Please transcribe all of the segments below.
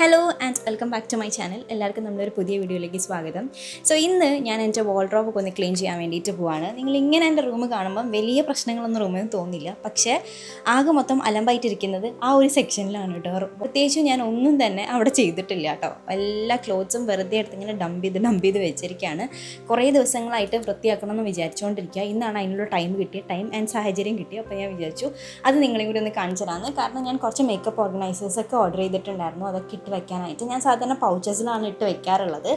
Hello and welcome back to my channel. എല്ലാവർക്കും നമ്മളൊരു പുതിയ വീഡിയോയിലേക്ക് സ്വാഗതം. സോ ഇന്ന് ഞാൻ എൻ്റെ വാൾഡ്രോബൊക്കെ ഒന്ന് ക്ലീൻ ചെയ്യാൻ വേണ്ടിയിട്ട് പോവാണ്. നിങ്ങളിങ്ങനെ എൻ്റെ റൂം കാണുമ്പം വലിയ പ്രശ്നങ്ങളൊന്നും റൂമിൽ തോന്നില്ല, പക്ഷേ ആകെ മൊത്തം അലമ്പായിട്ടിരിക്കുന്നത് ആ ഒരു സെക്ഷനിലാണ് കേട്ടോ. പ്രത്യേകിച്ചും ഞാൻ ഒന്നും തന്നെ അവിടെ ചെയ്തിട്ടില്ല കേട്ടോ. എല്ലാ ക്ലോത്ത്സും വെറുതെ എടുത്ത് ഇങ്ങനെ ഡംപ് ചെയ്ത് വെച്ചിരിക്കുകയാണ്. കുറേ ദിവസങ്ങളായിട്ട് വൃത്തിയാക്കണം എന്ന് വിചാരിച്ചുകൊണ്ടിരിക്കുക. ഇന്നാണ് അതിനുള്ള ടൈം ആൻഡ് സാഹചര്യം കിട്ടി. അപ്പോൾ ഞാൻ വിചാരിച്ചു അത് നിങ്ങളെയും കൂടി ഒന്ന് കാണിച്ചു തരാമെന്ന്. കാരണം ഞാൻ കുറച്ച് മേക്കപ്പ് ഓർഗനൈസേഴ്സൊക്കെ ഓർഡർ ചെയ്തിട്ടുണ്ടായിരുന്നു. അതൊക്കെ ഇട്ട് വെക്കാനായിട്ട് ഞാൻ സാധാരണ പൗച്ചസിലാണ് ഇട്ട് വെക്കാറുള്ളത്.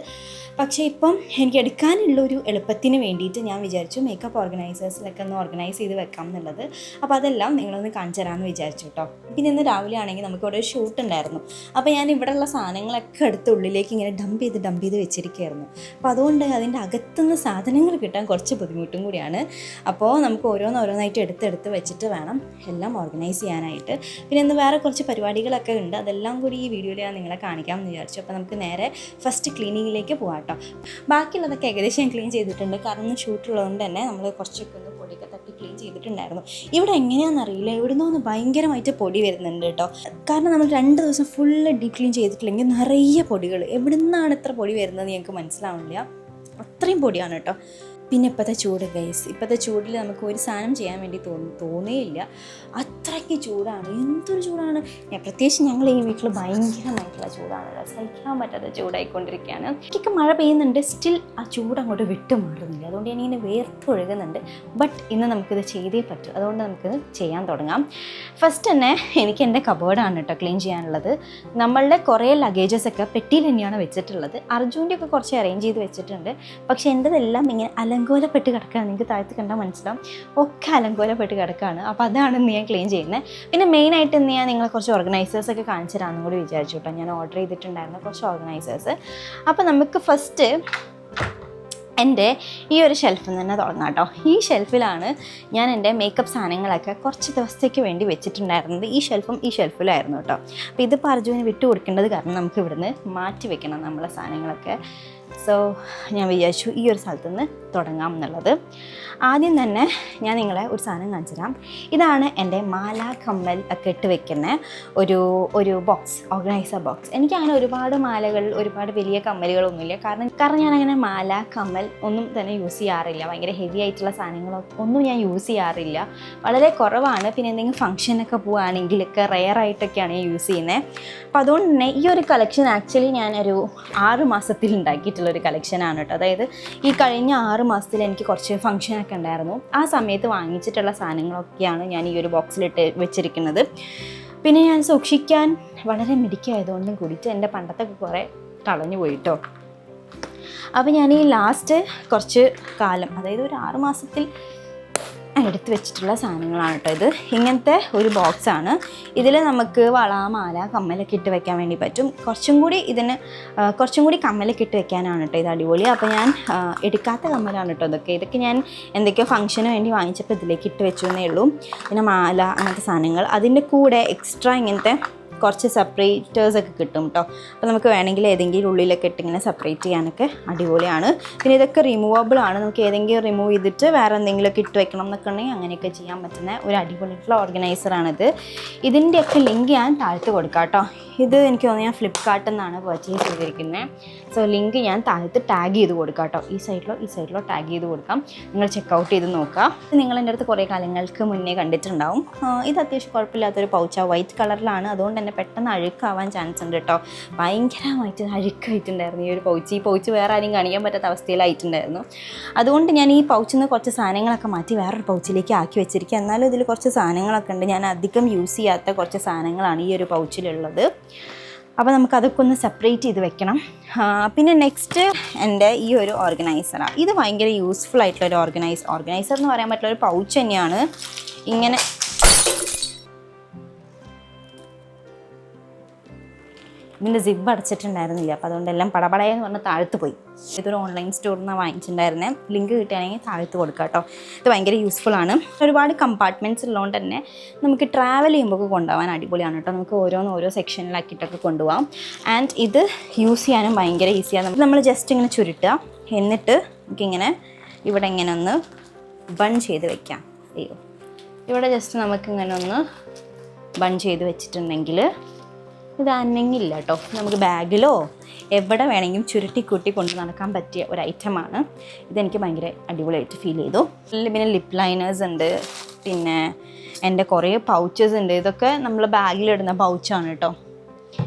പക്ഷേ ഇപ്പം എനിക്ക് എടുക്കാനുള്ളൊരു എളുപ്പത്തിന് വേണ്ടിയിട്ട് ഞാൻ വിചാരിച്ചു മേക്കപ്പ് ഓർഗനൈസേഴ്സിലൊക്കെ ഒന്ന് ഓർഗനൈസ് ചെയ്ത് വെക്കാം എന്നുള്ളത്. അപ്പോൾ അതെല്ലാം നിങ്ങളൊന്ന് കാണിച്ചു തരാമെന്ന് വിചാരിച്ചു കേട്ടോ. പിന്നെ ഇന്ന് രാവിലെ ആണെങ്കിൽ നമുക്ക് ഇവിടെ ഒരു ഷൂട്ട് ഉണ്ടായിരുന്നു. അപ്പോൾ ഞാൻ ഇവിടെയുള്ള സാധനങ്ങളൊക്കെ എടുത്ത് ഉള്ളിലേക്ക് ഇങ്ങനെ ഡംപ് ചെയ്ത് വെച്ചിരിക്കുകയായിരുന്നു. അപ്പോൾ അതുകൊണ്ട് അതിൻ്റെ അകത്തുനിന്ന് സാധനങ്ങൾ കിട്ടാൻ കുറച്ച് ബുദ്ധിമുട്ടും കൂടിയാണ്. അപ്പോൾ നമുക്ക് ഓരോന്നായിട്ട് എടുത്ത് വെച്ചിട്ട് വേണം എല്ലാം ഓർഗനൈസ് ചെയ്യാനായിട്ട്. പിന്നെ ഇന്ന് വേറെ കുറച്ച് പരിപാടികളൊക്കെ ഉണ്ട്. അതെല്ലാം കൂടി ഈ വീഡിയോയിൽ ഞാൻ നിങ്ങളെ കാണിക്കാമെന്ന് വിചാരിച്ചു. അപ്പോൾ നമുക്ക് നേരെ ഫസ്റ്റ് ക്ലീനിങ്ങിലേക്ക് പോകാം കേട്ടോ. ബാക്കിയുള്ളതൊക്കെ ഏകദേശം ഞാൻ ക്ലീൻ ചെയ്തിട്ടുണ്ട്. കാരണം ഷൂട്ടുള്ളതുകൊണ്ട് തന്നെ നമ്മൾ കുറച്ചൊക്കെ ഒന്ന് പൊടിയൊക്കെ തട്ടി ക്ലീൻ ചെയ്തിട്ടുണ്ടായിരുന്നു. ഇവിടെ എങ്ങനെയാണെന്നറിയില്ല, എവിടുന്നോ ഒന്ന് ഭയങ്കരമായിട്ട് പൊടി വരുന്നുണ്ട് കേട്ടോ. കാരണം നമ്മൾ 2 ദിവസം ഫുള്ള് ഡീപ് ക്ലീൻ ചെയ്തിട്ടില്ലെങ്കിൽ നിറയെ പൊടികൾ. എവിടെ നിന്നാണ് ഇത്ര പൊടി വരുന്നത് ഞങ്ങൾക്ക് മനസ്സിലാവില്ല. അത്രയും പൊടിയാണ് കേട്ടോ. പിന്നെ ഇപ്പോഴത്തെ ചൂട് ഗൈസ്, ഇപ്പോഴത്തെ ചൂടിൽ നമുക്ക് ഒരു സാധനം ചെയ്യാൻ വേണ്ടി തോന്നുകയില്ല. അത്രയ്ക്ക് ചൂടാണ്. എന്തൊരു ചൂടാണ്. പ്രത്യേകിച്ച് ഞങ്ങൾ ഈ വീട്ടിൽ ഭയങ്കരമായിട്ടുള്ള ചൂടാണ്. സഹിക്കാൻ പറ്റാത്ത ചൂടായിക്കൊണ്ടിരിക്കുകയാണ്. എനിക്കൊക്കെ മഴ പെയ്യുന്നുണ്ട്, സ്റ്റിൽ ആ ചൂട് അങ്ങോട്ട് വിട്ടുമാറുന്നില്ല. അതുകൊണ്ട് ഞാനിങ്ങനെ വേർത്തൊഴുകുന്നുണ്ട്. ബട്ട് ഇന്ന് നമുക്കിത് ചെയ്തേ പറ്റൂ. അതുകൊണ്ട് നമുക്കിത് ചെയ്യാൻ തുടങ്ങാം. ഫസ്റ്റ് തന്നെ എനിക്ക് എൻ്റെ കബോർഡാണ് കേട്ടോ ക്ലീൻ ചെയ്യാനുള്ളത്. നമ്മളുടെ കുറേ ലഗേജസൊക്കെ പെട്ടിയിൽ തന്നെയാണ് വെച്ചിട്ടുള്ളത്. അർജുൻ്റെ ഒക്കെ കുറച്ച് അറേഞ്ച് ചെയ്ത് വെച്ചിട്ടുണ്ട്. പക്ഷേ എൻ്റെതെല്ലാം ഇങ്ങനെ അലങ്കോലപ്പെട്ട് കിടക്കുകയാണ്. നിങ്ങൾക്ക് താഴത്ത് കണ്ടാൽ മനസ്സിലാവും, ഒക്കെ അലങ്കോലപ്പെട്ട് കിടക്കുകയാണ്. അപ്പോൾ അതാണ് ഇന്ന് ഞാൻ ക്ലീൻ ചെയ്യുന്നത്. പിന്നെ മെയിനായിട്ട് ഇന്ന് ഞാൻ നിങ്ങളെ കുറച്ച് ഓർഗനൈസേഴ്സൊക്കെ കാണിച്ചു തരാമെന്നും കൂടി വിചാരിച്ചു കേട്ടോ. ഞാൻ ഓർഡർ ചെയ്തിട്ടുണ്ടായിരുന്ന കുറച്ച് ഓർഗനൈസേഴ്സ്. അപ്പോൾ നമുക്ക് ഫസ്റ്റ് എൻ്റെ ഈ ഒരു ഷെൽഫിൽ തന്നെ തുടങ്ങാം കേട്ടോ. ഈ ഷെൽഫിലാണ് ഞാൻ എൻ്റെ മേക്കപ്പ് സാധനങ്ങളൊക്കെ കുറച്ച് ദിവസത്തേക്ക് വേണ്ടി വെച്ചിട്ടുണ്ടായിരുന്നത്. ഈ ഷെൽഫിലായിരുന്നു കേട്ടോ. അപ്പോൾ ഇതിപ്പോൾ അർജുന് വിട്ടു കൊടുക്കേണ്ടത് കാരണം നമുക്ക് ഇവിടുന്ന് മാറ്റി വെക്കണം നമ്മളെ സാധനങ്ങളൊക്കെ. സോ ഞാൻ വിചാരിച്ചു ഈ ഒരു സ്ഥലത്ത് നിന്ന് തുടങ്ങാം എന്നുള്ളത്. ആദ്യം തന്നെ ഞാൻ നിങ്ങളെ ഒരു സാധനം കാണിച്ചു തരാം. ഇതാണ് എൻ്റെ മാല കമ്മൽ ഒക്കെ ഇട്ട് വെക്കുന്ന ഒരു ബോക്സ്, ഓർഗനൈസർ ബോക്സ്. എനിക്കങ്ങനെ ഒരുപാട് മാലകൾ, ഒരുപാട് വലിയ കമ്മലുകളൊന്നുമില്ല. കാരണം ഞാനങ്ങനെ മാല കമ്മൽ ഒന്നും തന്നെ യൂസ് ചെയ്യാറില്ല. ഭയങ്കര ഹെവി ആയിട്ടുള്ള സാധനങ്ങളൊന്നും ഞാൻ യൂസ് ചെയ്യാറില്ല, വളരെ കുറവാണ്. പിന്നെ എന്തെങ്കിലും ഫംഗ്ഷനൊക്കെ പോവുകയാണെങ്കിലൊക്കെ റെയറായിട്ടൊക്കെയാണ് ഞാൻ യൂസ് ചെയ്യുന്നത്. അപ്പോൾ അതുകൊണ്ട് തന്നെ ഈ ഒരു കളക്ഷൻ ആക്ച്വലി ഞാനൊരു 6 മാസത്തിൽ ഉണ്ടാക്കിയിട്ടുള്ളൊരു കളക്ഷനാണ് കേട്ടോ. അതായത് ഈ കഴിഞ്ഞ 6 മാസത്തിൽ എനിക്ക് കുറച്ച് ഫംഗ്ഷനൊക്കെ ഉണ്ടായിരുന്നു. ആ സമയത്ത് വാങ്ങിച്ചിട്ടുള്ള സാധനങ്ങളൊക്കെയാണ് ഞാൻ ഈ ഒരു ബോക്സിലിട്ട് വെച്ചിരിക്കുന്നത്. പിന്നെ ഞാൻ സൂക്ഷിക്കാൻ വളരെ മിടുക്കിയായതുകൊണ്ടും കൂടിയിട്ട് എൻ്റെ പണ്ടത്തൊക്കെ കുറേ കളഞ്ഞു പോയിട്ടോ. അപ്പോൾ ഞാൻ ഈ ലാസ്റ്റ് കുറച്ച് കാലം, അതായത് ഒരു 6 മാസത്തിൽ എടുത്ത് വെച്ചിട്ടുള്ള സാധനങ്ങളാണ് കേട്ടോ. ഇത് ഇങ്ങനത്തെ ഒരു ബോക്സാണ്. ഇതിൽ നമുക്ക് വള, മാല, കമ്മലൊക്കെ ഇട്ട് വെക്കാൻ വേണ്ടി പറ്റും. കുറച്ചും കൂടി കമ്മലൊക്കെ ഇട്ട് വെക്കാനാണ് കേട്ടോ ഇത് അടിപൊളി. അപ്പോൾ ഞാൻ എടുക്കാത്ത കമ്മലാണ് കേട്ടോ ഇതൊക്കെ ഞാൻ എന്തൊക്കെയോ ഫംഗ്ഷന് വേണ്ടി വാങ്ങിച്ചപ്പോൾ ഇതിലേക്ക് ഇട്ട് വെച്ചു എന്നേ ഉള്ളൂ. പിന്നെ മാല, അങ്ങനത്തെ സാധനങ്ങൾ. അതിൻ്റെ കൂടെ എക്സ്ട്രാ ഇങ്ങനത്തെ കുറച്ച് സെപ്പറേറ്റേഴ്സൊക്കെ കിട്ടും കേട്ടോ. അപ്പോൾ നമുക്ക് വേണമെങ്കിൽ ഏതെങ്കിലും ഉള്ളിലൊക്കെ ഇട്ട് ഇങ്ങനെ സെപ്പറേറ്റ് ചെയ്യാനൊക്കെ അടിപൊളിയാണ്. പിന്നെ ഇതൊക്കെ റിമൂവബിൾ ആണ്. നമുക്ക് ഏതെങ്കിലും റിമൂവ് ചെയ്തിട്ട് വേറെ എന്തെങ്കിലുമൊക്കെ ഇട്ട് വെക്കണം എന്നൊക്കെ ഉണ്ടെങ്കിൽ അങ്ങനെയൊക്കെ ചെയ്യാൻ പറ്റുന്ന ഒരു അടിപൊളിയായിട്ടുള്ള ഓർഗനൈസറാണിത്. ഇതിൻ്റെയൊക്കെ ലിങ്ക് ഞാൻ താഴത്ത് കൊടുക്കാം കേട്ടോ. ഇത് എനിക്ക് തോന്നുന്നു ഞാൻ ഫ്ലിപ്കാർട്ടിൽ നിന്നാണ് പർച്ചേസ് ചെയ്തിരിക്കുന്നത്. സോ ലിങ്ക് ഞാൻ താഴത്ത് ടാഗ് ചെയ്ത് കൊടുക്കാം കേട്ടോ. ഈ സൈഡിലോ ടാഗ് ചെയ്ത് കൊടുക്കാം. നിങ്ങൾ ചെക്കൗട്ട് ചെയ്ത് നോക്കാം. നിങ്ങൾ എൻ്റെ അടുത്ത് കുറേ കാലങ്ങൾക്ക് മുന്നേ കണ്ടിട്ടുണ്ടാവും. ഇത് അത്യാവശ്യം കുഴപ്പമില്ലാത്തൊരു പൗച്ചാണ്, വൈറ്റ് കളറിലാണ്. അതുകൊണ്ട് തന്നെ പെട്ടെന്ന് അഴുക്കാവാൻ ചാൻസ് ഉണ്ട് കേട്ടോ. ഭയങ്കരമായിട്ട് അഴുക്കായിട്ടുണ്ടായിരുന്നു ഈ ഒരു പൗച്ച്. ഈ പൗച്ച് വേറെ ആരും കാണിക്കാൻ പറ്റാത്ത അവസ്ഥയിലായിട്ടുണ്ടായിരുന്നു. അതുകൊണ്ട് ഞാൻ ഈ പൗച്ചിൽ നിന്ന് കുറച്ച് സാധനങ്ങളൊക്കെ മാറ്റി വേറൊരു പൗച്ചിലേക്ക് ആക്കി വെച്ചിരിക്കുക. എന്നാലും ഇതിൽ കുറച്ച് സാധനങ്ങളൊക്കെ ഉണ്ട്. ഞാൻ അധികം യൂസ് ചെയ്യാത്ത കുറച്ച് സാധനങ്ങളാണ് ഈ ഒരു പൗച്ചിലുള്ളത്. അപ്പോൾ നമുക്കതൊക്കെ ഒന്ന് സെപ്പറേറ്റ് ചെയ്ത് വെക്കണം. പിന്നെ നെക്സ്റ്റ് എൻ്റെ ഈ ഒരു ഓർഗനൈസറാണ്. ഇത് ഭയങ്കര യൂസ്ഫുൾ ആയിട്ടുള്ളൊരു ഓർഗനൈസർ എന്ന് പറയാൻ പറ്റുള്ള ഒരു പൗച്ച് തന്നെയാണ്. ഇങ്ങനെ ഇതിൻ്റെ സിബ് അടച്ചിട്ടുണ്ടായിരുന്നില്ല. അപ്പോൾ അതുകൊണ്ടെല്ലാം പടപടയെന്ന് പറഞ്ഞ് താഴ്ത്ത് പോയി. ഇതൊരു ഓൺലൈൻ സ്റ്റോറിൽ നിന്ന് വാങ്ങിച്ചിട്ടുണ്ടായിരുന്നത്. ലിങ്ക് കിട്ടുകയാണെങ്കിൽ താഴ്ത്ത് കൊടുക്കുക കേട്ടോ. ഇത് ഭയങ്കര യൂസ്ഫുള്ളാണ്. ഒരുപാട് കമ്പാർട്ട്മെൻറ്റ്സ് ഉള്ളതുകൊണ്ട് തന്നെ നമുക്ക് ട്രാവൽ ചെയ്യുമ്പോൾ കൊണ്ടുപോകാൻ അടിപൊളിയാണ് കേട്ടോ. നമുക്ക് ഓരോ സെക്ഷനിലാക്കിയിട്ടൊക്കെ കൊണ്ടുപോകാം. ആൻഡ് ഇത് യൂസ് ചെയ്യാനും ഭയങ്കര ഈസിയാണ്. നമ്മൾ ജസ്റ്റ് ഇങ്ങനെ ചുരുട്ടുക, എന്നിട്ട് നമുക്കിങ്ങനെ ഇവിടെ ഇങ്ങനെ ഒന്ന് ബൺ ചെയ്ത് വെക്കാം. ഇവിടെ ജസ്റ്റ് നമുക്കിങ്ങനെ ഒന്ന് ബൺ ചെയ്ത് വെച്ചിട്ടുണ്ടെങ്കിൽ ഇത് അനങ്ങില്ല കേട്ടോ. നമുക്ക് ബാഗിലോ എവിടെ വേണമെങ്കിലും ചുരുട്ടിക്കൂട്ടി കൊണ്ട് നടക്കാൻ പറ്റിയ ഒരു ഐറ്റമാണ്. ഇതെനിക്ക് ഭയങ്കര അടിപൊളിയായിട്ട് ഫീൽ ചെയ്തു. പിന്നെ ലിപ്പ് ലൈനേഴ്സ് ഉണ്ട്, പിന്നെ എൻ്റെ കുറേ പൗച്ചസ് ഉണ്ട്. ഇതൊക്കെ നമ്മൾ ബാഗിലിടുന്ന പൗച്ചാണ് കേട്ടോ.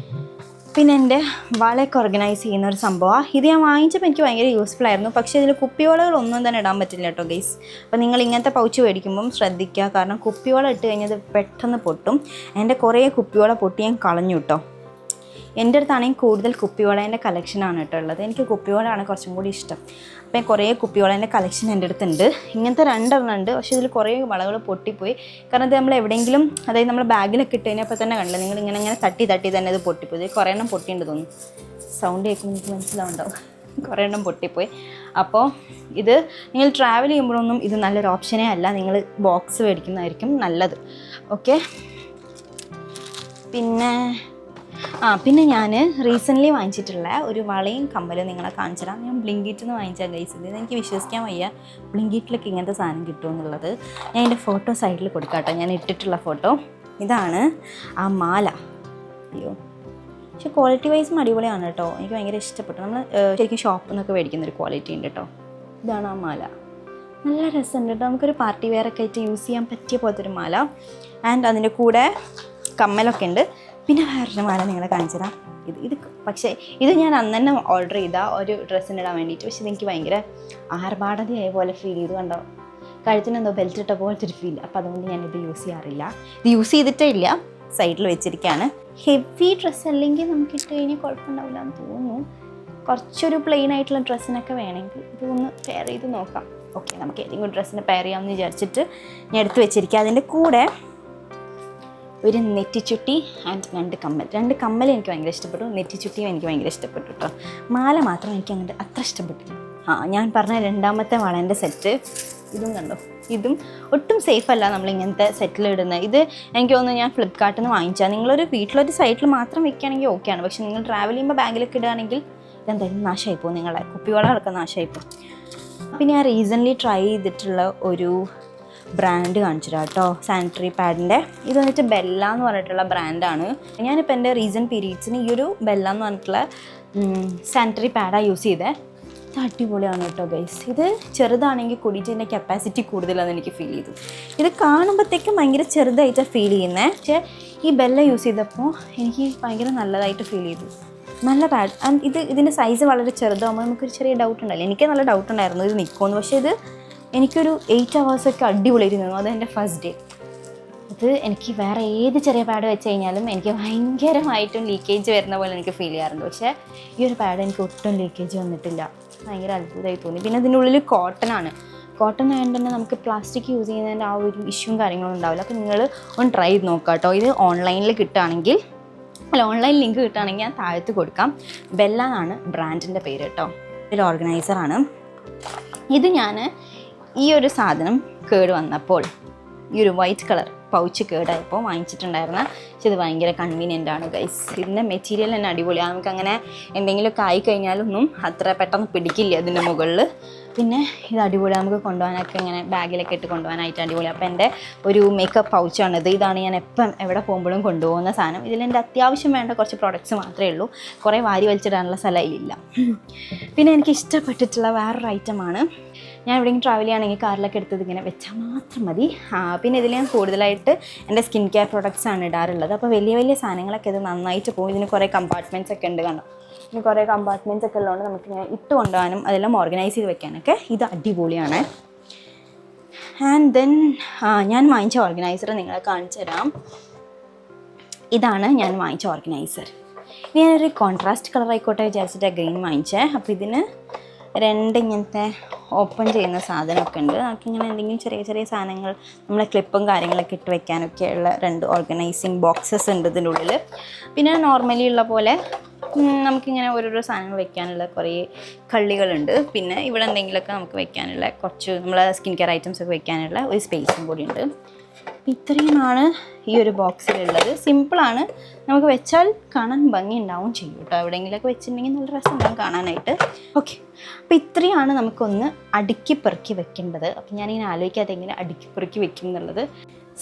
പിന്നെ എൻ്റെ വളയൊക്കെ ഓർഗനൈസ് ചെയ്യുന്ന ഒരു സംഭവമാണ്. ഇത് ഞാൻ വാങ്ങിച്ചപ്പോൾ എനിക്ക് ഭയങ്കര യൂസ്ഫുൾ ആയിരുന്നു. പക്ഷേ ഇതിൽ കുപ്പിവളകളൊന്നും തന്നെ ഇടാൻ പറ്റില്ല കേട്ടോ ഗൈസ്. അപ്പോൾ നിങ്ങൾ ഇങ്ങനത്തെ പൗച്ച് മേടിക്കുമ്പം ശ്രദ്ധിക്കുക, കാരണം കുപ്പിവള ഇട്ട് കഴിഞ്ഞാൽ പെട്ടെന്ന് പൊട്ടും. എൻ്റെ കുറേ കുപ്പിവള പൊട്ടി ഞാൻ കളഞ്ഞു കേട്ടോ. എൻ്റെ അടുത്താണെങ്കിൽ കൂടുതൽ കുപ്പിവളേൻ്റെ കളക്ഷനാണ് കേട്ടോ ഉള്ളത്. എനിക്ക് കുപ്പിവളയാണ് കുറച്ചും കൂടി ഇഷ്ടം. അപ്പോൾ കുറേ കുപ്പിവളേൻ്റെ കളക്ഷൻ എൻ്റെ അടുത്തുണ്ട്. ഇങ്ങനത്തെ 2 ഉണ്ട്. പക്ഷേ ഇതിൽ കുറേ വളകൾ പൊട്ടിപ്പോയി. കാരണം ഇത് നമ്മൾ എവിടെയെങ്കിലും, അതായത് നമ്മൾ ബാഗിലൊക്കെ ഇട്ട് കഴിഞ്ഞപ്പോൾ തന്നെ കണ്ടില്ല, നിങ്ങൾ ഇങ്ങനെ തട്ടി തന്നെ ഇത് പൊട്ടിപ്പോയി. ഇത് കുറേ എണ്ണം പൊട്ടിയിട്ട് തോന്നുന്നു. സൗണ്ട് കേൾക്കുമ്പോൾ എനിക്ക് മനസ്സിലാവുണ്ടാവും. കുറേ എണ്ണം പൊട്ടിപ്പോയി. അപ്പോൾ ഇത് നിങ്ങൾ ട്രാവൽ ചെയ്യുമ്പോഴൊന്നും ഇത് നല്ലൊരു ഓപ്ഷനേ അല്ല. നിങ്ങൾ ബോക്സ് മേടിക്കുന്നതായിരിക്കും നല്ലത്. ഓക്കെ. പിന്നെ ഞാൻ റീസെൻ്റ്ലി വാങ്ങിച്ചിട്ടുള്ള ഒരു വളയും കമ്മലും നിങ്ങളെ കാണിച്ചു തരാം. ഞാൻ ബ്ലിങ്കിറ്റിൽ നിന്ന് വാങ്ങിച്ച ഗൈസ്. ഇത് എനിക്ക് വിശ്വസിക്കാൻ വയ്യ, ബ്ലിങ്കിറ്റിലൊക്കെ ഇങ്ങനത്തെ സാധനം കിട്ടുമെന്നുള്ളത്. ഞാൻ എൻ്റെ ഫോട്ടോ സൈഡിൽ കൊടുക്കാം കേട്ടോ, ഞാൻ ഇട്ടിട്ടുള്ള ഫോട്ടോ. ഇതാണ് ആ മാല. അയ്യോ, പക്ഷെ ക്വാളിറ്റി വൈസും അടിപൊളിയാണ് കേട്ടോ. എനിക്ക് ഭയങ്കര ഇഷ്ടപ്പെട്ടു. നമ്മൾ ശരിക്കും ഷോപ്പിൽ നിന്നൊക്കെ മേടിക്കുന്നൊരു ക്വാളിറ്റി ഉണ്ട് കേട്ടോ. ഇതാണ് ആ മാല. നല്ല രസമുണ്ട് കേട്ടോ. നമുക്കൊരു പാർട്ടി വെയറൊക്കെ ആയിട്ട് യൂസ് ചെയ്യാൻ പറ്റിയ പോലത്തെ ഒരു മാല. ആൻഡ് അതിൻ്റെ കൂടെ കമ്മലൊക്കെ ഉണ്ട്. പിന്നെ വേറൊരു മാല നിങ്ങളെ കാണിച്ചു തരാം. ഇത് പക്ഷേ ഇത് ഞാൻ അന്ന് തന്നെ ഓർഡർ ചെയ്ത ഒരു ഡ്രസ്സിനിടാൻ വേണ്ടിയിട്ട്. പക്ഷേ ഇതെനിക്ക് ഭയങ്കര ആർഭാടതയായ പോലെ ഫീൽ ചെയ്തു. കണ്ടോ, കഴുത്തിനെന്തോ ബെൽറ്റ് ഇട്ട പോലത്തെ ഒരു ഫീൽ. അപ്പോൾ അതുകൊണ്ട് ഞാനിത് യൂസ് ചെയ്യാറില്ല. ഇത് യൂസ് ചെയ്തിട്ടേ ഇല്ല, സൈഡിൽ വെച്ചിരിക്കുകയാണ്. ഹെവി ഡ്രസ്സ് അല്ലെങ്കിൽ നമുക്ക് ഇട്ട് കഴിഞ്ഞാൽ കുഴപ്പമുണ്ടാവില്ല എന്ന് തോന്നുന്നു. കുറച്ചൊരു പ്ലെയിൻ ആയിട്ടുള്ള ഡ്രസ്സിനൊക്കെ വേണമെങ്കിൽ ഇതൊന്ന് പെയർ ചെയ്ത് നോക്കാം. ഓക്കെ, നമുക്ക് ഏതെങ്കിലും ഡ്രസ്സിന് പെയർ ചെയ്യാമെന്ന് വിചാരിച്ചിട്ട് ഞാൻ എടുത്ത് വെച്ചിരിക്കുക. അതിൻ്റെ കൂടെ ഒരു നെറ്റിച്ചുട്ടി ആൻഡ് 2 കമ്മൽ. 2 കമ്മൽ എനിക്ക് ഭയങ്കര ഇഷ്ടപ്പെട്ടു. നെറ്റിച്ചുട്ടിയും എനിക്ക് ഭയങ്കര ഇഷ്ടപ്പെട്ടു കേട്ടോ. മാല മാത്രം എനിക്ക് അങ്ങോട്ട് അത്ര ഇഷ്ടപ്പെട്ടില്ല. ഞാൻ പറഞ്ഞ 2ാമത്തെ വളേൻ്റെ സെറ്റ്. ഇതും കണ്ടോ, ഇതും ഒട്ടും സേഫ് അല്ല നമ്മളിങ്ങനത്തെ സെറ്റിലിടുന്നത്. ഇത് എനിക്ക് തോന്നുന്നു ഞാൻ ഫ്ലിപ്കാർട്ടിൽ നിന്ന് വാങ്ങിച്ചാൽ. നിങ്ങളൊരു വീട്ടിലൊരു സൈറ്റിൽ മാത്രം വെക്കുകയാണെങ്കിൽ ഓക്കെയാണ്. പക്ഷേ നിങ്ങൾ ട്രാവൽ ചെയ്യുമ്പോൾ ബാഗിലൊക്കെ ഇടുകയാണെങ്കിൽ ഇതെന്തായാലും നാശമായിപ്പോവും. നിങ്ങളെ കുപ്പിവളകളൊക്കെ നാശമായിപ്പോവും. പിന്നെ ഞാൻ റീസെൻ്റ്ലി ട്രൈ ചെയ്തിട്ടുള്ള ഒരു ബ്രാൻഡ് കാണിച്ചു തരാം കേട്ടോ, സാനിറ്ററി പാഡിൻ്റെ. ഇത് വന്നിട്ട് ബെല്ല എന്ന് പറഞ്ഞിട്ടുള്ള ബ്രാൻഡാണ്. ഞാനിപ്പോൾ എൻ്റെ റീസെൻറ്റ് പീരീഡ്സിന് ഈ ഒരു ബെല്ല എന്ന് പറഞ്ഞിട്ടുള്ള സാനിറ്ററി പാഡാണ് യൂസ് ചെയ്തത്. ഇത് അടിപൊളിയാണ് കേട്ടോ ഗൈസ്. ഇത് ചെറുതാണെങ്കിൽ കൂടിയിട്ട് ഇതിൻ്റെ കപ്പാസിറ്റി കൂടുതലാണെന്ന് എനിക്ക് ഫീൽ ചെയ്തു. ഇത് കാണുമ്പോഴത്തേക്കും ഭയങ്കര ചെറുതായിട്ടാണ് ഫീൽ ചെയ്യുന്നത്. പക്ഷേ ഈ ബെല്ല യൂസ് ചെയ്തപ്പോൾ എനിക്ക് ഭയങ്കര നല്ലതായിട്ട് ഫീൽ ചെയ്തു. നല്ല പാഡ്. ആൻഡ് ഇതിൻ്റെ സൈസ് വളരെ ചെറുതാകുമ്പോൾ നമുക്കൊരു ചെറിയ ഡൗട്ട് ഉണ്ടല്ലോ. എനിക്ക് നല്ല ഡൗട്ട് ഉണ്ടായിരുന്നു ഇത് നിൽക്കുമെന്ന്. പക്ഷേ ഇത് എനിക്കൊരു 8 hours അടിപൊളിയായിരുന്നു. അതെൻ്റെ ഫസ്റ്റ് ഡേ. ഇത് എനിക്ക് വേറെ ഏത് ചെറിയ പാഡ് വെച്ച് കഴിഞ്ഞാലും എനിക്ക് ഭയങ്കരമായിട്ടും ലീക്കേജ് വരുന്ന പോലെ എനിക്ക് ഫീൽ ചെയ്യാറുണ്ട്. പക്ഷേ ഈ ഒരു പാഡ് എനിക്ക് ഒട്ടും ലീക്കേജ് വന്നിട്ടില്ല. ഭയങ്കര അത്ഭുതമായി തോന്നി. പിന്നെ അതിൻ്റെ ഉള്ളിൽ കോട്ടൺ ആയതുകൊണ്ട് തന്നെ നമുക്ക് പ്ലാസ്റ്റിക് യൂസ് ചെയ്യുന്നതിൻ്റെ ആ ഒരു ഇഷ്യൂവും കാര്യങ്ങളൊന്നും ഉണ്ടാവില്ല. അപ്പോൾ നിങ്ങൾ ഒന്ന് ട്രൈ ചെയ്ത് നോക്കാം കേട്ടോ. ഇത് ഓൺലൈനിൽ കിട്ടുകയാണെങ്കിൽ, ഓൺലൈൻ ലിങ്ക് കിട്ടുകയാണെങ്കിൽ ഞാൻ താഴത്ത് കൊടുക്കാം. ബെല്ല എന്നാണ് ബ്രാൻഡിൻ്റെ പേര് കേട്ടോ. ഒരു ഓർഗനൈസറാണ് ഇത്. ഞാൻ ഈ ഒരു സാധനം കേട് വന്നപ്പോൾ, ഈ ഒരു വൈറ്റ് കളർ പൗച്ച് കേടായപ്പോൾ വാങ്ങിച്ചിട്ടുണ്ടായിരുന്നു. പക്ഷെ ഇത് ഭയങ്കര കൺവീനിയൻ്റ് ആണ് ഗൈസ്. ഇതിൻ്റെ മെറ്റീരിയൽ തന്നെ അടിപൊളിയാണ്. നമുക്കങ്ങനെ എന്തെങ്കിലുമൊക്കെ ആയിക്കഴിഞ്ഞാലൊന്നും അത്ര പെട്ടെന്ന് പിടിക്കില്ല ഇതിൻ്റെ മുകളിൽ. പിന്നെ ഇത് അടിപൊളിയാണ്, നമുക്ക് കൊണ്ടുപോകാനൊക്കെ ഇങ്ങനെ ബാഗിലൊക്കെ ഇട്ട് കൊണ്ടുപോകാനായിട്ട് അടിപൊളി. അപ്പോൾ എൻ്റെ ഒരു മേക്കപ്പ് പൗച്ചാണിത്. ഇതാണ് ഞാൻ എപ്പം എവിടെ പോകുമ്പോഴും കൊണ്ടുപോകുന്ന സാധനം. ഇതിലെൻ്റെ അത്യാവശ്യം വേണ്ട കുറച്ച് പ്രോഡക്റ്റ്സ് മാത്രമേ ഉള്ളൂ. കുറേ വാരി വലിച്ചിടാനുള്ള സ്ഥലമില്ല. പിന്നെ എനിക്ക് ഇഷ്ടപ്പെട്ടിട്ടുള്ള വേറൊരു ഐറ്റമാണ്, ഞാൻ എവിടെയെങ്കിലും ട്രാവൽ ചെയ്യുകയാണെങ്കിൽ കാറിലൊക്കെ എടുത്തത് ഇങ്ങനെ വെച്ചാൽ മാത്രം മതി. പിന്നെ ഇതിൽ ഞാൻ കൂടുതലായിട്ട് എൻ്റെ സ്കിൻ കെയർ പ്രോഡക്റ്റ്സ് ആണ് ഇടാറുള്ളത്. അപ്പോൾ വലിയ വലിയ സാധനങ്ങളൊക്കെ ഇത് നന്നായിട്ട് പോകും. ഇതിന് കുറേ കമ്പാർട്ട്മെൻറ്റ്സ് ഒക്കെ ഉണ്ട്. കണ്ടോ, ഇതിന് കുറേ കമ്പാർട്ട്മെൻറ്റ്സ് ഒക്കെ ഉള്ളതുകൊണ്ട് നമുക്കിങ്ങനെ ഇട്ട് കൊണ്ടുപോകാനും അതെല്ലാം ഓർഗനൈസ് ചെയ്ത് വെക്കാനൊക്കെ ഇത് അടിപൊളിയാണ്. ആൻഡ് ദെൻ ഞാൻ വാങ്ങിച്ച ഓർഗനൈസർ നിങ്ങളെ കാണിച്ചു തരാം. ഇതാണ് ഞാൻ വാങ്ങിച്ച ഓർഗനൈസർ. ഞാനൊരു കോൺട്രാസ്റ്റ് കളർ ആയിക്കോട്ടെ വിചാരിച്ചിട്ട് ഗ്രീൻ വാങ്ങിച്ചേ. അപ്പോൾ ഇതിന് 2 ഇങ്ങനത്തെ ഓപ്പൺ ചെയ്യുന്ന സാധനമൊക്കെ ഉണ്ട്. നമുക്കിങ്ങനെ എന്തെങ്കിലും ചെറിയ ചെറിയ സാധനങ്ങൾ, നമ്മളെ ക്ലിപ്പും കാര്യങ്ങളൊക്കെ ഇട്ട് വെക്കാനൊക്കെയുള്ള 2 ഓർഗനൈസിങ് ബോക്സസ് ഉണ്ട് ഇതിൻ്റെ ഉള്ളിൽ. പിന്നെ നോർമലി ഉള്ള പോലെ നമുക്കിങ്ങനെ ഓരോരോ സാധനങ്ങൾ വെക്കാനുള്ള കുറേ കള്ളികളുണ്ട്. പിന്നെ ഇവിടെ എന്തെങ്കിലുമൊക്കെ നമുക്ക് വെക്കാനുള്ള കുറച്ച് നമ്മളെ സ്കിൻ കെയർ ഐറ്റംസ് ഒക്കെ വെക്കാനുള്ള ഒരു സ്പേസും കൂടി ഉണ്ട്. ഇത്രയുമാണ് ഈ ഒരു ബോക്സിലുള്ളത്. സിമ്പിളാണ്, നമുക്ക് വെച്ചാൽ കാണാൻ ഭംഗി ഉണ്ടാവും ചെയ്യും കേട്ടോ. എവിടെയെങ്കിലുമൊക്കെ വെച്ചിട്ടുണ്ടെങ്കിൽ നല്ല രസമുണ്ടാകും കാണാനായിട്ട്. ഓക്കെ, അപ്പോൾ ഇത്രയാണ് നമുക്കൊന്ന് അടുക്കി പെറുക്കി വെക്കേണ്ടത്. അപ്പോൾ ഞാനിങ്ങനെ ആലോചിക്കാതെ എങ്ങനെ അടുക്കി പെറുക്കി വെക്കും എന്നുള്ളത്.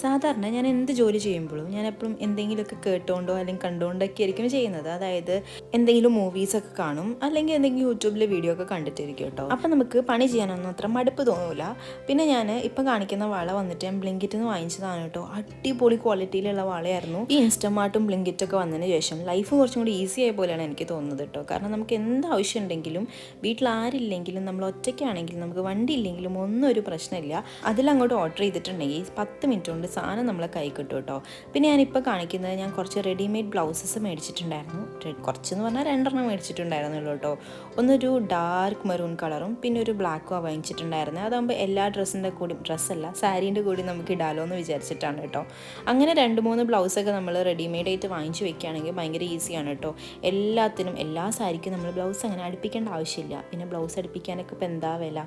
സാധാരണ ഞാൻ എന്ത് ജോലി ചെയ്യുമ്പോഴും ഞാൻ എപ്പോഴും എന്തെങ്കിലുമൊക്കെ കേട്ടുകൊണ്ടോ അല്ലെങ്കിൽ കണ്ടുകൊണ്ടൊക്കെ ആയിരിക്കും ചെയ്യുന്നത്. അതായത് എന്തെങ്കിലും മൂവീസൊക്കെ കാണും, അല്ലെങ്കിൽ എന്തെങ്കിലും യൂട്യൂബിൽ വീഡിയോ ഒക്കെ കണ്ടിട്ടിരിക്കും കേട്ടോ. അപ്പം നമുക്ക് പണി ചെയ്യാനൊന്നും അത്ര മടുപ്പ് തോന്നില്ല. പിന്നെ ഞാൻ ഇപ്പം കാണിക്കുന്ന വള വന്നിട്ട് ഞാൻ ബ്ലിങ്കിറ്റിൽ നിന്ന് വാങ്ങിച്ചതാണ് കേട്ടോ. അടിപൊളി ക്വാളിറ്റിയിലുള്ള വളയായിരുന്നു. ഈ ഇൻസ്റ്റമാർട്ടും ബ്ലിങ്കിറ്റൊക്കെ വന്നതിന് ശേഷം ലൈഫ് കുറച്ചും കൂടി ഈസി ആയ പോലെയാണ് എനിക്ക് തോന്നുന്നത് കേട്ടോ. കാരണം നമുക്ക് എന്ത് ആവശ്യം ഉണ്ടെങ്കിലും വീട്ടിൽ ആരില്ലെങ്കിലും നമ്മൾ ഒറ്റയ്ക്കാണെങ്കിലും നമുക്ക് വണ്ടി ഇല്ലെങ്കിലും ഒന്നും ഒരു പ്രശ്നമില്ല. അതിലങ്ങോട്ട് ഓർഡർ ചെയ്തിട്ടുണ്ടെങ്കിൽ 10 മിനിറ്റ് കൊണ്ട് സാധനം നമ്മളെ കൈ കിട്ടും കേട്ടോ. പിന്നെ ഞാനിപ്പോൾ കാണിക്കുന്നത് ഞാൻ കുറച്ച് റെഡിമെയ്ഡ് ബ്ലൗസസ് മേടിച്ചിട്ടുണ്ടായിരുന്നു. കുറച്ചെന്ന് പറഞ്ഞാൽ 2 മേടിച്ചിട്ടുണ്ടായിരുന്നുള്ളൂ കേട്ടോ. ഒന്നൊരു ഡാർക്ക് മെറൂൺ കളറും പിന്നെ ഒരു ബ്ലാക്കും വാങ്ങിച്ചിട്ടുണ്ടായിരുന്നത്. അതാകുമ്പോൾ എല്ലാ ഡ്രസ്സല്ല സാരീൻ്റെ കൂടി നമുക്ക് ഇടാലോ എന്ന് വിചാരിച്ചിട്ടാണ് കേട്ടോ. അങ്ങനെ 2-3 ബ്ലൗസൊക്കെ നമ്മൾ റെഡിമെയ്ഡായിട്ട് വാങ്ങിച്ച് വെക്കുകയാണെങ്കിൽ ഭയങ്കര ഈസിയാണ് കേട്ടോ. എല്ലാത്തിനും എല്ലാ സാരിക്കും നമ്മൾ ബ്ലൗസ് അങ്ങനെ അടുപ്പിക്കേണ്ട ആവശ്യമില്ല. പിന്നെ ബ്ലൗസ് അടുപ്പിക്കാനൊക്കെ ഇപ്പോൾ എന്താ വില.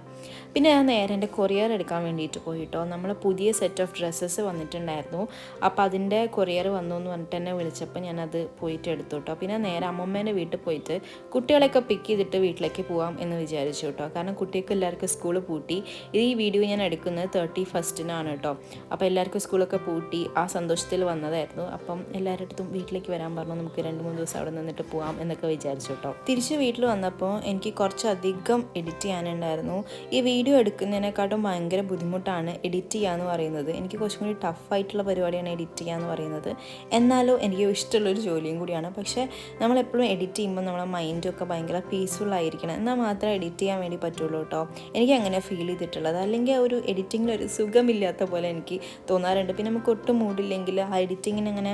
പിന്നെ ഞാൻ നേരെ എൻ്റെ കൊറിയർ എടുക്കാൻ വേണ്ടിയിട്ട് പോയിട്ടോ. നമ്മൾ പുതിയ സെറ്റ് ഓഫ് ഡ്രസ്സസ് വന്നിട്ടുണ്ടായിരുന്നു. അപ്പോൾ അതിൻ്റെ കൊറിയർ വന്നു എന്ന് പറഞ്ഞിട്ട് എന്നെ വിളിച്ചപ്പോൾ ഞാനത് പോയിട്ട് എടുത്തു കേട്ടോ. പിന്നെ നേരെ അമ്മമ്മേൻ്റെ വീട്ടിൽ പോയിട്ട് കുട്ടികളെയൊക്കെ പിക്ക് ചെയ്തിട്ട് വീട്ടിലേക്ക് പോകാം എന്ന് വിചാരിച്ചു കേട്ടോ. കാരണം കുട്ടികൾക്ക് എല്ലാവർക്കും സ്കൂൾ പൂട്ടി. ഈ വീഡിയോ ഞാൻ എടുക്കുന്നത് 31st കേട്ടോ. അപ്പോൾ എല്ലാവർക്കും സ്കൂളൊക്കെ പൂട്ടി ആ സന്തോഷത്തിൽ വന്നതായിരുന്നു. അപ്പം എല്ലാവരുടെ അടുത്തും വീട്ടിലേക്ക് വരാൻ പറഞ്ഞു, നമുക്ക് 2-3 ദിവസം അവിടെ നിന്നിട്ട് പോകാം എന്നൊക്കെ വിചാരിച്ചു കേട്ടോ. തിരിച്ച് വീട്ടിൽ വന്നപ്പോൾ എനിക്ക് കുറച്ചധികം എഡിറ്റ് ചെയ്യാനുണ്ടായിരുന്നു. ഈ വീഡിയോ എടുക്കുന്നതിനെക്കാട്ടും ഭയങ്കര ബുദ്ധിമുട്ടാണ് എഡിറ്റ് ചെയ്യുക എന്ന് പറയുന്നത്. എനിക്ക് കുറച്ചും കൂടി ടഫായിട്ടുള്ള പരിപാടിയാണ് എഡിറ്റ് ചെയ്യുക എന്ന് പറയുന്നത്. എന്നാലും എനിക്ക് ഇഷ്ടമുള്ളൊരു ജോലിയും കൂടിയാണ്. പക്ഷേ നമ്മളെപ്പോഴും എഡിറ്റ് ചെയ്യുമ്പോൾ നമ്മളെ മൈൻഡൊക്കെ ഭയങ്കര പീസ്ഫുൾ ആയിരിക്കണം, എന്നാൽ മാത്രമേ എഡിറ്റ് ചെയ്യാൻ വേണ്ടി പറ്റുള്ളൂ കേട്ടോ. എനിക്ക് അങ്ങനെ ഫീൽ ചെയ്തിട്ടുള്ളത്. അല്ലെങ്കിൽ ആ ഒരു എഡിറ്റിങ്ങിലൊരു സുഖമില്ലാത്ത പോലെ എനിക്ക് തോന്നാറുണ്ട്. പിന്നെ നമുക്ക് ഒട്ടും മൂടില്ലെങ്കിൽ ആ എഡിറ്റിങ്ങിന് അങ്ങനെ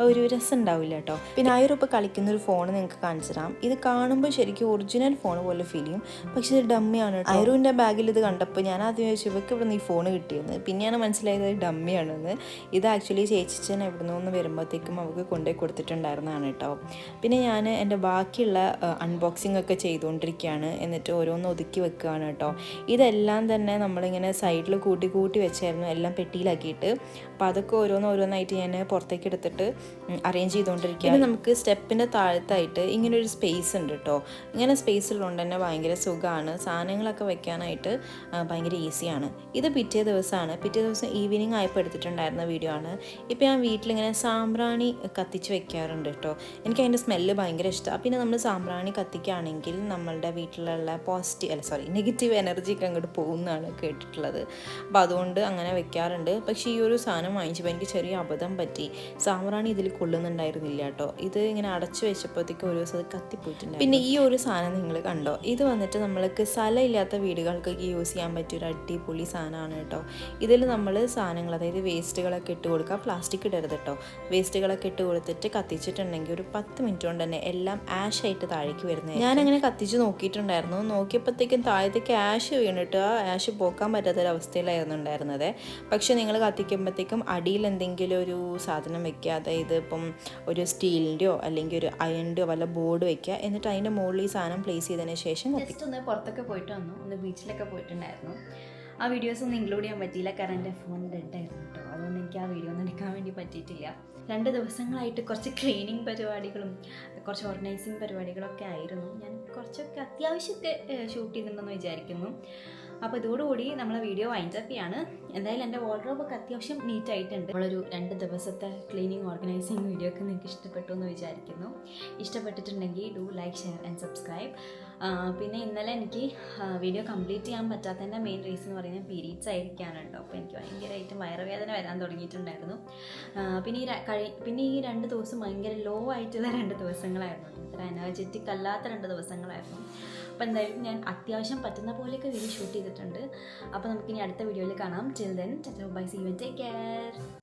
ഒരു രസം ഉണ്ടാവില്ല കേട്ടോ. പിന്നെ ആയിരൂപ കളിക്കുന്നൊരു ഫോൺ നിങ്ങൾക്ക് കാണിച്ചു തരാം. ഇത് കാണുമ്പോൾ ശരിക്കും ഒറിജിനൽ ഫോൺ പോലെ ഫീൽ ചെയ്യും, പക്ഷേ ഇത് ഡമ്മിയാണ് കേട്ടോ. ആയിരൂൻ്റെ ബാഗിൽ ഇത് കണ്ടപ്പോൾ ഞാൻ ആദ്യം ചോദിച്ചു ഇവർക്ക് ഇവിടെ നിന്ന് ഈ ഫോൺ കിട്ടിയെന്ന്. പിന്നെയാണ് മനസ്സിലായത് ഡമ്മിയാണെന്ന്. ഇത് ആക്ച്വലി ചേച്ചിച്ചൻ എവിടെ നിന്ന് വരുമ്പോഴത്തേക്കും അവർക്ക് കൊണ്ടുപോയി കൊടുത്തിട്ടുണ്ടായിരുന്നതാണ് കേട്ടോ. പിന്നെ ഞാൻ എൻ്റെ ബാക്കിയുള്ള അൺബോക്സിംഗ് ഒക്കെ ചെയ്തുകൊണ്ടിരിക്കുകയാണ്. എന്നിട്ട് ഓരോന്ന് ഒതുക്കി വെക്കുകയാണ് കേട്ടോ. ഇതെല്ലാം തന്നെ നമ്മളിങ്ങനെ സൈഡിൽ കൂട്ടി വെച്ചായിരുന്നു, എല്ലാം പെട്ടിയിലാക്കിയിട്ട്. അപ്പോൾ അതൊക്കെ ഓരോന്നായിട്ട് ഞാൻ പുറത്തേക്ക് എടുത്തിട്ട് അറേഞ്ച് ചെയ്തുകൊണ്ടിരിക്കുകയാണ്. നമുക്ക് സ്റ്റെപ്പിൻ്റെ താഴത്തായിട്ട് ഇങ്ങനൊരു സ്പേസ് ഉണ്ട് കേട്ടോ. ഇങ്ങനെ സ്പേസ് ഉള്ളതുകൊണ്ട് തന്നെ ഭയങ്കര സുഖമാണ്, സാധനങ്ങളൊക്കെ വെക്കാനായിട്ട് ഭയങ്കര ഈസിയാണ്. ഇത് പിറ്റേ ദിവസം ഈവനിങ് ആയപ്പോൾ എടുത്തിട്ടുണ്ടായിരുന്ന വീഡിയോ ആണ്. ഇപ്പോൾ ഞാൻ വീട്ടിലിങ്ങനെ സാമ്പ്രാണി കത്തിച്ച് വെക്കാറുണ്ട് കേട്ടോ. എനിക്ക് അതിൻ്റെ സ്മെല്ല് ഭയങ്കര ഇഷ്ടമാണ്. പിന്നെ നമ്മൾ സാമ്പ്രാണി കത്തിക്കുകയാണെങ്കിൽ നമ്മളുടെ വീട്ടിലുള്ള നെഗറ്റീവ് എനർജിയൊക്കെ അങ്ങോട്ട് പോകുന്നതാണ് കേട്ടിട്ടുള്ളത്. അപ്പോൾ അതുകൊണ്ട് അങ്ങനെ വെക്കാറുണ്ട്. പക്ഷേ ഈ ഒരു സാധനം വാങ്ങിച്ചപ്പോൾ എനിക്ക് ചെറിയ അബദ്ധം പറ്റി. സാമ്പ്രാണി ഇതിൽ കൊള്ളുന്നുണ്ടായിരുന്നില്ല കേട്ടോ. ഇത് ഇങ്ങനെ അടച്ചു വെച്ചപ്പോഴത്തേക്ക് ഒരു ദിവസം അത് കത്തിപ്പോയിട്ടുണ്ട്. പിന്നെ ഈ ഒരു സാധനം നിങ്ങൾ കണ്ടോ, ഇത് വന്നിട്ട് നമ്മൾക്ക് സ്ഥലമില്ലാത്ത വീടുകൾക്കൊക്കെ യൂസ് ചെയ്യാൻ പറ്റിയൊരു അടിപൊളി സാധനമാണ് കേട്ടോ. ഇതിൽ നമ്മൾ സാധനങ്ങൾ, അതായത് വേസ്റ്റുകളൊക്കെ ഇട്ട് കൊടുക്കുക, പ്ലാസ്റ്റിക് ഇടരുത് കേട്ടോ. വേസ്റ്റുകളൊക്കെ ഇട്ട് കൊടുത്തിട്ട് കത്തിച്ചിട്ടുണ്ടെങ്കിൽ ഒരു 10 മിനിറ്റ് കൊണ്ട് തന്നെ എല്ലാം ആഷായിട്ട് താഴേക്ക് വരുന്നത്. ഞാനങ്ങനെ കത്തിച്ച് നോക്കിയിട്ടുണ്ടായിരുന്നു. നോക്കിയപ്പോഴത്തേക്കും താഴത്തേക്ക് ആഷ് വീണിട്ട് ആ ആഷ് പോക്കാൻ പറ്റാത്തൊരവസ്ഥയിലായിരുന്നു ഉണ്ടായിരുന്നത്. പക്ഷേ നിങ്ങൾ കത്തിക്കുമ്പോഴത്തേക്കും അടിയിൽ എന്തെങ്കിലും ഒരു സാധനം വെക്കുക, അതായത് ഇപ്പം ഒരു സ്റ്റീലിൻ്റെയോ അല്ലെങ്കിൽ ഒരു അയണിൻ്റെയോ വല്ല ബോർഡ് വെക്കുക. എന്നിട്ട് അതിൻ്റെ മുകളിൽ ഈ സാധനം പ്ലേസ് ചെയ്തതിന് ശേഷം ജസ്റ്റ് ഒന്ന് പുറത്തൊക്കെ പോയിട്ട് വന്നു, ഒന്ന് ബീച്ചിലൊക്കെ പോയിട്ടുണ്ടായിരുന്നു. ആ വീഡിയോസ് ഒന്നും ഇൻക്ലൂഡ് ചെയ്യാൻ പറ്റിയില്ല, കാരണം എൻ്റെ ഫോൺ ഡെഡായിരുന്നു കേട്ടോ. അതുകൊണ്ട് എനിക്ക് ആ വീഡിയോ ഒന്നും എടുക്കാൻ വേണ്ടി പറ്റിയിട്ടില്ല. 2 ദിവസങ്ങളായിട്ട് കുറച്ച് ക്ലീനിങ് പരിപാടികളും കുറച്ച് ഓർഗനൈസിങ് പരിപാടികളൊക്കെ ആയിരുന്നു. ഞാൻ കുറച്ചൊക്കെ അത്യാവശ്യമൊക്കെ ഷൂട്ട് ചെയ്തിട്ടുണ്ടെന്ന് വിചാരിക്കുന്നു. അപ്പോൾ ഇതോടുകൂടി നമ്മളെ വീഡിയോ വൈൻഡ് അപ്പ് ചെയ്യാണ്. എന്തായാലും എൻ്റെ വാർഡ്രോബൊക്കെ അത്യാവശ്യം നീറ്റായിട്ടുണ്ട്. നമ്മളൊരു 2 ദിവസത്തെ ക്ലീനിങ് ഓർഗനൈസിങ് വീഡിയോ ഒക്കെ നിങ്ങൾക്ക് ഇഷ്ടപ്പെട്ടു എന്ന് വിചാരിക്കുന്നു. ഇഷ്ടപ്പെട്ടിട്ടുണ്ടെങ്കിൽ do like, share and subscribe. പിന്നെ ഇന്നലെ എനിക്ക് വീഡിയോ കംപ്ലീറ്റ് ചെയ്യാൻ പറ്റാത്തതിൻ്റെ മെയിൻ റീസൺ എന്ന് പറയുന്നത് പീരീഡ്സ് ആയിരിക്കാണ് കേട്ടോ. അപ്പോൾ എനിക്ക് ഭയങ്കരമായിട്ട് വയറുവേദന വരാൻ തുടങ്ങിയിട്ടുണ്ടായിരുന്നു. പിന്നെ ഈ 2 ദിവസം ഭയങ്കര ലോ ആയിട്ടുള്ള 2 ദിവസങ്ങളായിരുന്നു, അത്ര എനർജറ്റിക് അല്ലാത്ത 2 ദിവസങ്ങളായിരുന്നു. അപ്പോൾ എന്തായാലും ഞാൻ അത്യാവശ്യം പറ്റുന്ന പോലെയൊക്കെ വീഡിയോ ഷൂട്ട് ചെയ്തിട്ടുണ്ട്. അപ്പോൾ നമുക്കിനി അടുത്ത വീഡിയോയിൽ കാണാം. Till then, bye, see you, take care.